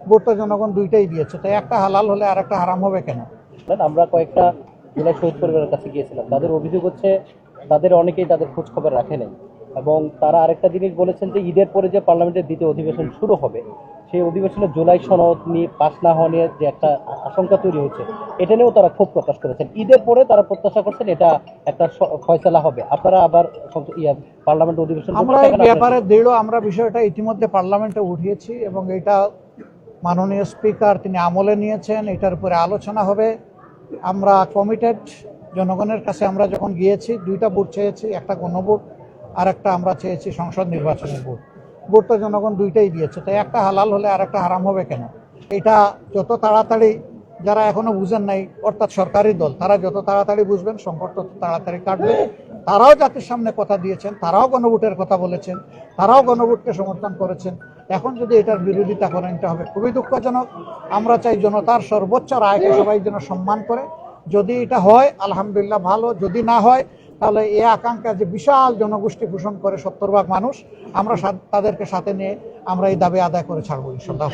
ভোটটা জনগণ দুইটাই দিয়েছে, তো একটা হালাল হলে আর একটা হারাম হবে কেন? আমরা কয়েকটা জেলা শহীদ পরিবারের কাছে গিয়েছিলাম, তাদের অভিযোগ হচ্ছে তাদের অনেকেই তাদের খোঁজ খবর রাখে নাই, এবং তারা আরেকটা জিনিস বলেছেন যে ঈদের পরে যে পার্লামেন্টের দ্বিতীয় অধিবেশন শুরু হবে সেই অধিবেশনে জুলাই সনদ নিয়ে পাস না হওয়া নিয়ে যে একটা আশঙ্কা তৈরি হচ্ছে, এটা নিয়েও তারা ক্ষোভ প্রকাশ করেছেন। ঈদের পরে তারা প্রত্যাশা করছেন এটা একটা ফয়সালা হবে, আপনারা আবার পার্লামেন্ট অধিবেশন আমরা এই ব্যাপারে দৃঢ়, আমরা বিষয়টা ইতিমধ্যে পার্লামেন্টে উঠিয়েছি এবং এটা মাননীয় স্পিকার তিনি আমলে নিয়েছেন, এটার উপরে আলোচনা হবে। আমরা কমিটেড, জনগণের কাছে আমরা যখন গিয়েছি দুইটা ভোট চেয়েছি, একটা গণভোট আর একটা আমরা চেয়েছি সংসদ নির্বাচনের ভোট। ভোটটা জনগণ দুইটাই দিয়েছে, তো একটা হালাল হলে আর একটা হারাম হবে কেন? এটা যত তাড়াতাড়ি, যারা এখনো বুঝেন নাই অর্থাৎ সরকারি দল, তারা যত তাড়াতাড়ি বুঝবেন সংকট তত তাড়াতাড়ি কাটবে। তারাও জাতির সামনে কথা দিয়েছেন, তারাও গণভোটের কথা বলেছেন, তারাও গণভোটকে সমর্থন করেছেন। এখন যদি এটার বিরোধিতা করেন এটা হবে খুবই দুঃখজনক। আমরা চাই জনতার সর্বোচ্চ রায়কে সবাই যেন সম্মান করে। যদি এটা হয় আলহামদুলিল্লাহ ভালো, যদি না হয় তাহলে এই আকাঙ্ক্ষা যে বিশাল জনগোষ্ঠী পোষণ করে 70 ভাগ মানুষ, আমরা তাদেরকে সাথে নিয়ে আমরা এই দাবি আদায় করে ছাড়বো ইনশাআল্লাহ।